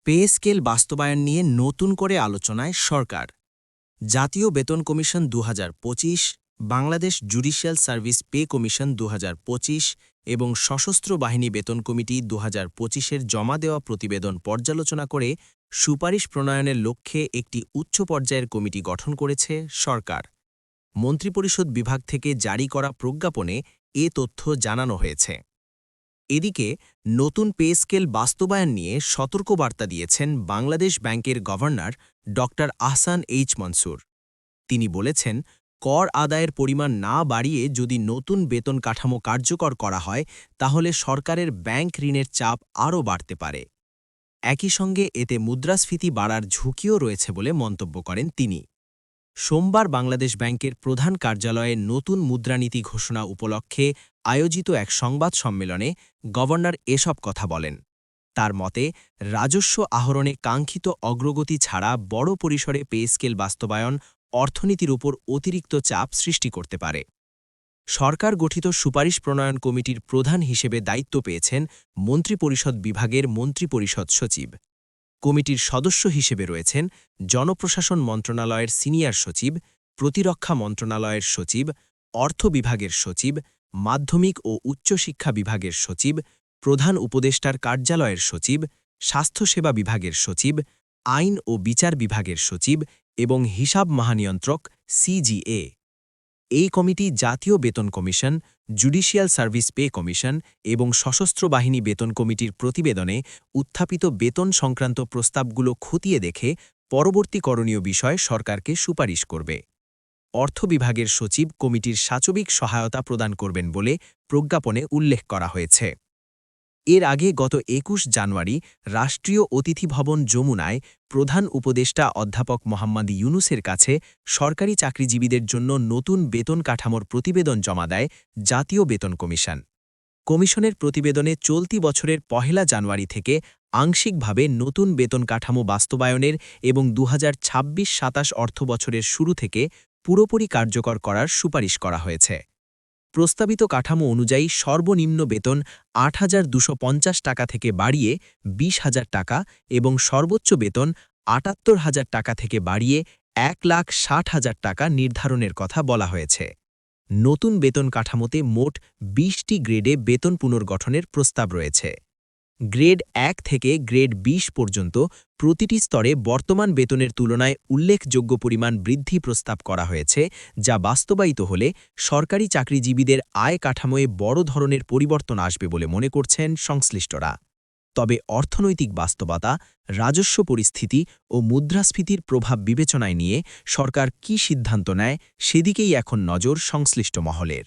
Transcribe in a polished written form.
Pay scale বাস্তবায়ন নিয়ে নতুন করে আলোচনায় সরকার। জাতীয় বেতন commission ২০২৫, Bangladesh judicial service pay commission ২০২৫ এবং সশস্ত্র বাহিনী বেতন কমিটি ২০২৫-এর জমা দেওয়া প্রতিবেদন পর্যালোচনা করে সুপারিশ প্রণয়নের লক্ষ্যে একটি উচ্চ পর্যায়ের কমিটি গঠন করেছে সরকার। মন্ত্রিপরিষদ বিভাগ থেকে জারি করা প্রজ্ঞাপনে এ তথ্য জানানো হয়েছে। এদিকে নতুন পে স্কেল বাস্তবায়ন নিয়ে সতর্কবার্তা দিয়েছেন বাংলাদেশ ব্যাংকের গভর্নর ড আহসান এইচ মনসুর। তিনি বলেছেন, কর আদায়ের পরিমাণ না বাড়িয়ে যদি নতুন বেতন কাঠামো কার্যকর করা হয় তাহলে সরকারের ব্যাংক ঋণের চাপ আরও বাড়তে পারে। একই সঙ্গে এতে মুদ্রাস্ফীতি বাড়ার ঝুঁকিও রয়েছে বলে মন্তব্য করেন তিনি। সোমবার বাংলাদেশ ব্যাংকের প্রধান কার্যালয়ে নতুন মুদ্রানীতি ঘোষণা উপলক্ষে আয়োজিত এক সংবাদ সম্মেলনে গভর্নর এসব কথা বলেন। তার মতে, রাজস্ব আহরণে কাঙ্ক্ষিত অগ্রগতি ছাড়া বড় পরিসরে পে স্কেল বাস্তবায়ন অর্থনীতির উপর অতিরিক্ত চাপ সৃষ্টি করতে পারে। সরকার গঠিত সুপারিশ প্রণয়ন কমিটির প্রধান হিসেবে দায়িত্ব পেয়েছেন মন্ত্রিপরিষদ বিভাগের মন্ত্রিপরিষদ সচিব। কমিটির সদস্য হিসেবে রয়েছেন জনপ্রশাসন মন্ত্রণালয়ের সিনিয়র সচিব, প্রতিরক্ষা মন্ত্রণালয়ের সচিব, অর্থ বিভাগের সচিব, মাধ্যমিক ও উচ্চশিক্ষা বিভাগের সচিব, প্রধান উপদেষ্টার কার্যালয়ের সচিব, স্বাস্থ্যসেবা বিভাগের সচিব, আইন ও বিচার বিভাগের সচিব এবং হিসাব মহানিয়ন্ত্রক সিজিএ। এই কমিটি জাতীয় বেতন commission, judicial service pay commission এবং সশস্ত্র বাহিনী বেতন কমিটির প্রতিবেদনে উত্থাপিত বেতন সংক্রান্ত প্রস্তাবগুলো খতিয়ে দেখে পরবর্তী করণীয় বিষয়ে সরকারকে সুপারিশ করবে। অর্থ বিভাগের সচিব কমিটির সাচবিক সহায়তা প্রদান করবেন বলে প্রজ্ঞাপনে উল্লেখ করা হয়েছে। এর আগে গত ২১ জানুয়ারি রাষ্ট্রীয় অতিথি ভবন যমুনায় প্রধান উপদেষ্টা অধ্যাপক মোহাম্মদ ইউনুসের কাছে সরকারি চাকরিজীবীদের জন্য নতুন বেতন কাঠামোর প্রতিবেদন জমা দেয় জাতীয় বেতন কমিশন। কমিশনের প্রতিবেদনে চলতি বছরের ১ জানুয়ারি থেকে আংশিকভাবে নতুন বেতন কাঠামো বাস্তবায়নের এবং ২০২৬-২৭ অর্থবছরের শুরু থেকে পুরোপুরি কার্যকর করার সুপারিশ করা হয়েছে। প্রস্তাবিত কাঠামো অনুযায়ী সর্বনিম্ন বেতন ৮,২৫০ টাকা থেকে বাড়িয়ে ২০,০০০ টাকা এবং সর্বোচ্চ বেতন ৭৮,০০০ টাকা থেকে বাড়িয়ে ১,৬০,০০০ টাকা নির্ধারণের কথা বলা হয়েছে। নতুন বেতন কাঠামোতে মোট ২০টি গ্রেডে বেতন পুনর্গঠনের প্রস্তাব রয়েছে। গ্রেড ১ থেকে গ্রেড ২০ পর্যন্ত প্রতিটি স্তরে বর্তমান বেতনের তুলনায় উল্লেখযোগ্য পরিমাণ বৃদ্ধি প্রস্তাব করা হয়েছে, যা বাস্তবায়িত হলে সরকারি চাকরিজীবীদের আয় কাঠামোয় বড় ধরনের পরিবর্তন আসবে বলে মনে করছেন সংশ্লিষ্টরা। তবে অর্থনৈতিক বাস্তবতা, রাজস্ব পরিস্থিতি ও মুদ্রাস্ফীতির প্রভাব বিবেচনায় নিয়ে সরকার কী সিদ্ধান্ত নেয় সেদিকেই এখন নজর সংশ্লিষ্ট মহলের।